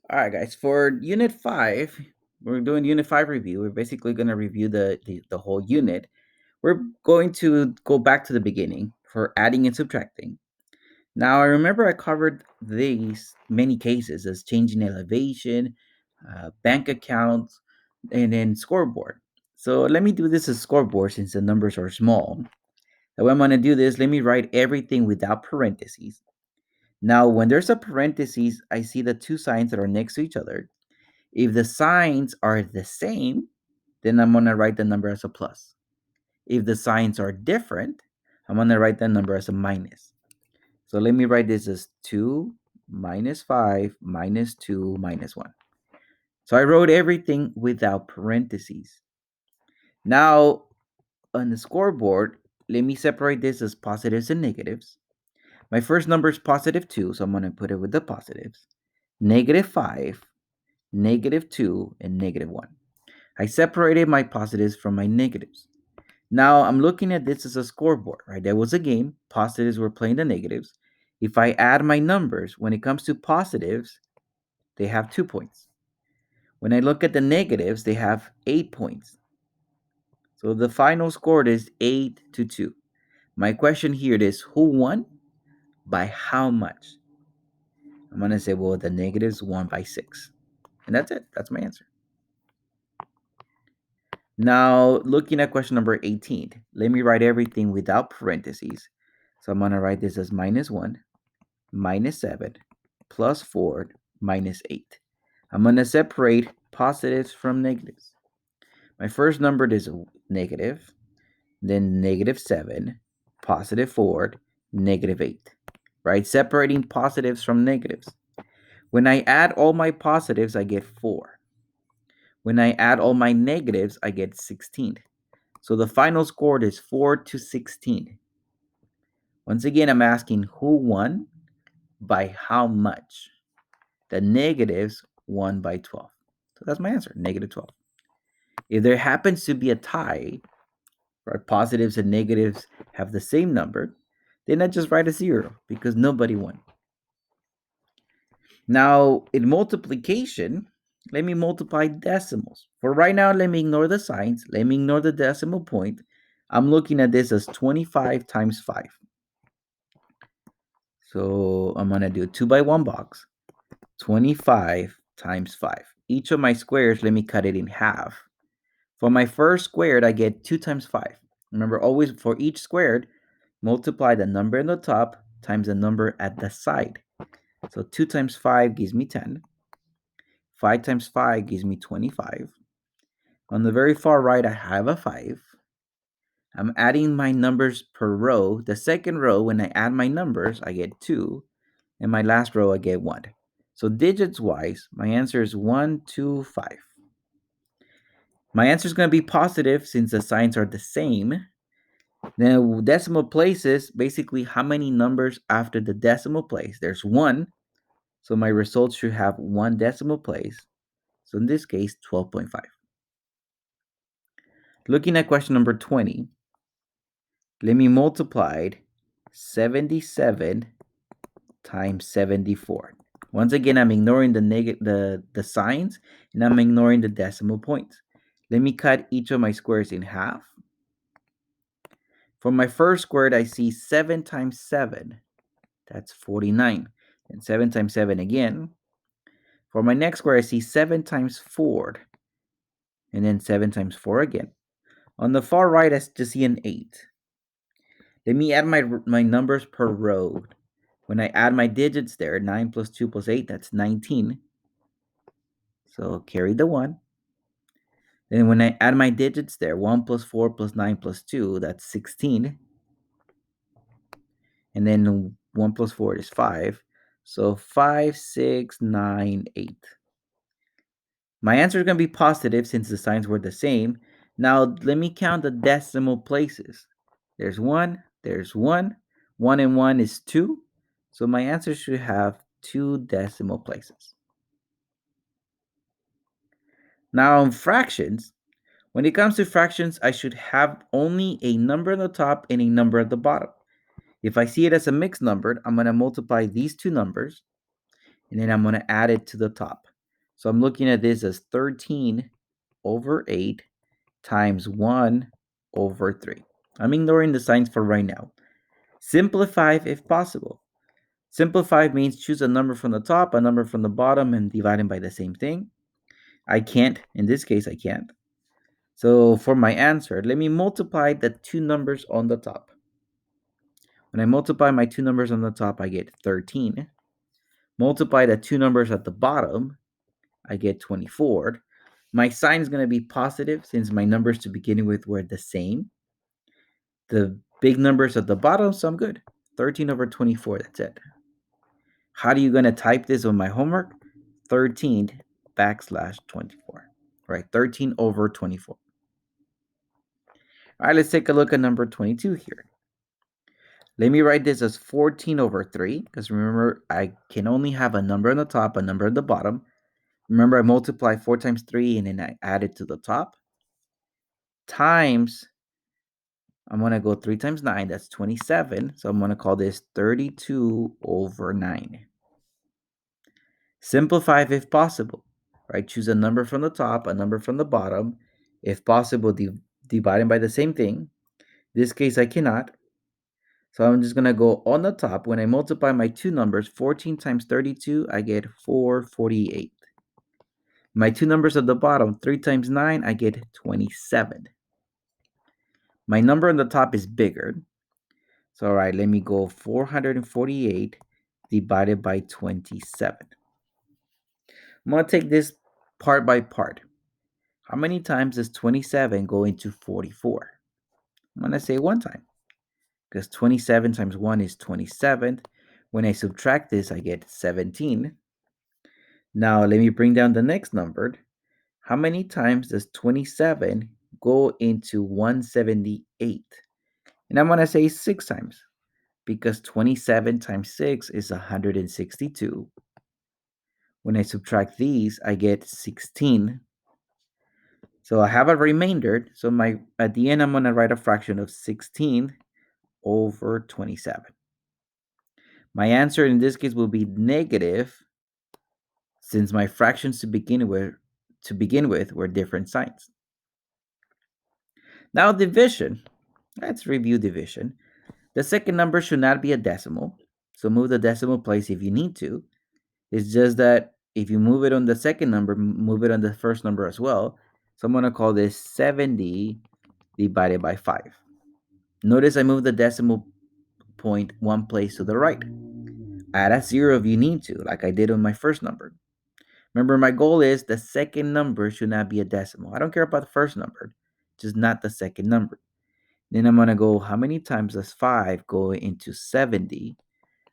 All right, guys. For Unit 5, we're doing Unit 5 review. We're basically going to review the whole unit. We're going to go back to the beginning for adding and subtracting. Now, I remember I covered these many cases as changing elevation, bank accounts, and then scoreboard. So let me do this as scoreboard since the numbers are small. The way I'm going to do this, let me write everything without parentheses. Now, when there's a parentheses, I see the two signs that are next to each other. If the signs are the same, then I'm going to write the number as a plus. If the signs are different, I'm going to write the number as a minus. So let me write this as 2 minus 5 minus 2 minus 1. So I wrote everything without parentheses. Now, on the scoreboard, let me separate this as positives and negatives. My first number is positive 2, so I'm going to put it with the positives. Negative 5, negative 2, and negative 1. I separated my positives from my negatives. Now I'm looking at this as a scoreboard, right? There was a game. Positives were playing the negatives. If I add my numbers, when it comes to positives, they have 2 points. When I look at the negatives, they have 8 points. So the final score is 8-2. My question here is who won? By how much? I'm going to say, well, the negatives won by 6. And that's it. That's my answer. Now, looking at question number 18, let me write everything without parentheses. So I'm going to write this as minus 1, minus 7, plus 4, minus 8. I'm going to separate positives from negatives. My first number is negative, then negative 7, positive 4, negative 8. Right? Separating positives from negatives. When I add all my positives, I get 4. When I add all my negatives, I get 16. So the final score is 4-16. Once again, I'm asking who won by how much? The negatives won by 12. So that's my answer, negative 12. If there happens to be a tie, where positives and negatives have the same number, then I just write a 0 because nobody won. Now, in multiplication, let me multiply decimals. For right now, let me ignore the signs. Let me ignore the decimal point. I'm looking at this as 25 times 5. So I'm going to do a 2 by 1 box. 25 times 5. Each of my squares, let me cut it in half. For my first squared, I get 2 times 5. Remember, always for each squared, multiply the number in the top times the number at the side. So 2 times 5 gives me 10. 5 times 5 gives me 25. On the very far right, I have a 5. I'm adding my numbers per row. The second row, when I add my numbers, I get 2. And my last row, I get 1. So digits wise, my answer is 1, 2, 5. My answer is going to be positive since the signs are the same. Then decimal places, basically how many numbers after the decimal place? There's 1. So my results should have 1 decimal place. So in this case, 12.5. Looking at question number 20, let me multiply 77 times 74. Once again, I'm ignoring the signs and I'm ignoring the decimal points. Let me cut each of my squares in half. For my first squared, I see 7 times 7. That's 49. And 7 times 7 again. For my next square, I see 7 times 4. And then 7 times 4 again. On the far right, I just see an 8. Let me add my numbers per row. When I add my digits there, 9 plus 2 plus 8, that's 19. So carry the 1. Then when I add my digits there, 1 plus 4 plus 9 plus 2, that's 16. And then 1 plus 4 is 5. So 5, 6, 9, 8. My answer is going to be positive since the signs were the same. Now let me count the decimal places. There's 1, there's 1. 1 and 1 is 2. So my answer should have 2 decimal places. Now in fractions, when it comes to fractions, I should have only a number on the top and a number at the bottom. If I see it as a mixed number, I'm going to multiply these two numbers, and then I'm going to add it to the top. So I'm looking at this as 13 over 8 times 1 over 3. I'm ignoring the signs for right now. Simplify if possible. Simplify means choose a number from the top, a number from the bottom, and divide them by the same thing. I can't. In this case, I can't. So for my answer, let me multiply the two numbers on the top. When I multiply my two numbers on the top, I get 13. Multiply the two numbers at the bottom, I get 24. My sign is going to be positive since my numbers to begin with were the same. The big numbers at the bottom, so I'm good. 13 over 24, that's it. How are you going to type this on my homework? 13 backslash 24, right? 13 over 24. All right, let's take a look at number 22 here. Let me write this as 14 over 3, because remember, I can only have a number on the top, a number at the bottom. Remember, I multiply 4 times 3, and then I add it to the top. Times, I'm going to go 3 times 9, that's 27. So I'm going to call this 32 over 9. Simplify if possible, right? Choose a number from the top, a number from the bottom. If possible, dividing by the same thing. In this case, I cannot. So I'm just going to go on the top. When I multiply my two numbers, 14 times 32, I get 448. My two numbers at the bottom, 3 times 9, I get 27. My number on the top is bigger. So, all right, let me go 448 divided by 27. I'm going to take this part by part. How many times does 27 go into 44? I'm going to say one time because 27 times 1 is 27. When I subtract this, I get 17. Now, let me bring down the next number. How many times does 27 go into 178? And I'm going to say 6 times because 27 times 6 is 162. When I subtract these, I get 16. So I have a remainder. So at the end, I'm going to write a fraction of 16 over 27. My answer in this case will be negative, since my fractions to begin with were different signs. Now division. Let's review division. The second number should not be a decimal. So move the decimal place if you need to. It's just that if you move it on the second number, move it on the first number as well. So I'm going to call this 70 divided by 5. Notice I moved the decimal point one place to the right. Add a 0 if you need to, like I did on my first number. Remember, my goal is the second number should not be a decimal. I don't care about the first number, just not the second number. Then I'm going to go, how many times does 5 go into 70?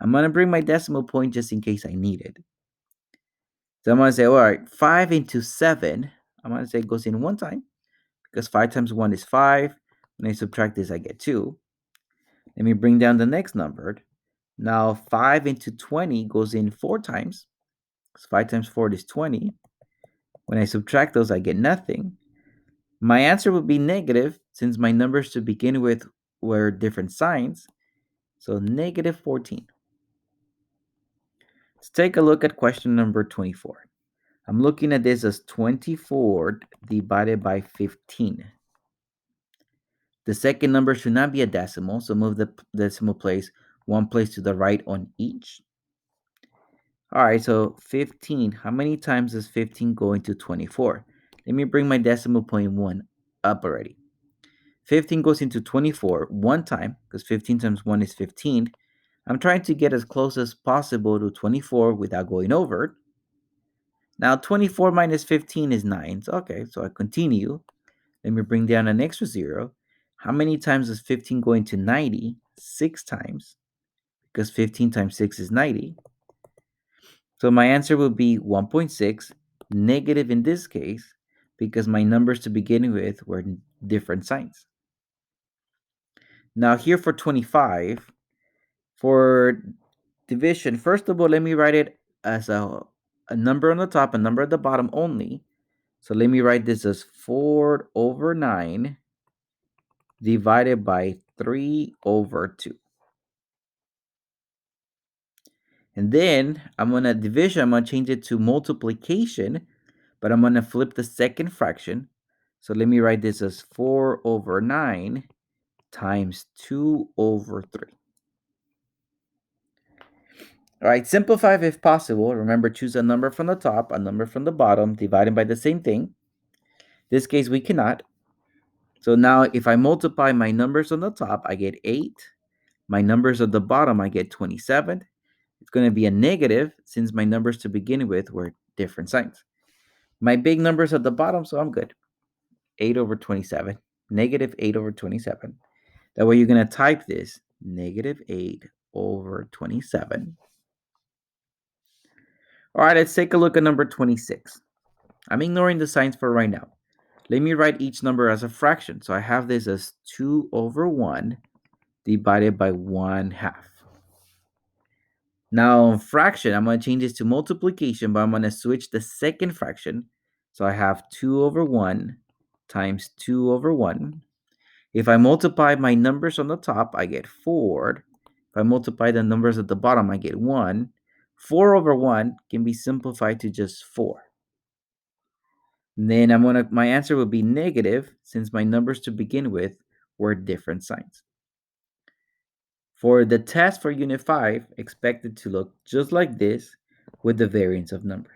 I'm going to bring my decimal point just in case I need it. So I'm going to say, all right, 5 into 7, I'm going to say it goes in one time because 5 times 1 is 5. When I subtract this, I get 2. Let me bring down the next number. Now 5 into 20 goes in 4 times. So 5 times 4 is 20. When I subtract those, I get nothing. My answer would be negative since my numbers to begin with were different signs. So negative 14. Let's take a look at question number 24. I'm looking at this as 24 divided by 15. The second number should not be a decimal, so move the decimal place one place to the right on each. All right, so 15. How many times does 15 go into 24? Let me bring my decimal point 1 up already. 15 goes into 24 one time because 15 times 1 is 15. I'm trying to get as close as possible to 24 without going over. Now 24 minus 15 is 9. So, okay, so I continue. Let me bring down an extra 0. How many times does 15 go into 90? 6 times because 15 times 6 is 90. So my answer will be 1.6, negative in this case, because my numbers to begin with were different signs. Now here for 25, for division, first of all, let me write it as a number on the top, a number at the bottom only. So let me write this as 4 over 9 divided by 3 over 2. And then I'm going to division, I'm going to change it to multiplication, but I'm going to flip the second fraction. So let me write this as 4 over 9 times 2 over 3. All right, simplify if possible. Remember, choose a number from the top, a number from the bottom, divided by the same thing. This case, we cannot. So now if I multiply my numbers on the top, I get 8. My numbers at the bottom, I get 27. It's going to be a negative since my numbers to begin with were different signs. My big numbers at the bottom, so I'm good. 8 over 27, negative 8 over 27. That way you're going to type this, negative 8 over 27. All right, let's take a look at number 26. I'm ignoring the signs for right now. Let me write each number as a fraction. So I have this as 2 over 1 divided by 1/2. Now, fraction, I'm going to change this to multiplication, but I'm going to switch the second fraction. So I have 2 over 1 times 2 over 1. If I multiply my numbers on the top, I get 4. If I multiply the numbers at the bottom, I get 1. 4 over 1 can be simplified to just 4. And then my answer will be negative since my numbers to begin with were different signs. For the test for Unit 5, expect it to look just like this with the variance of numbers.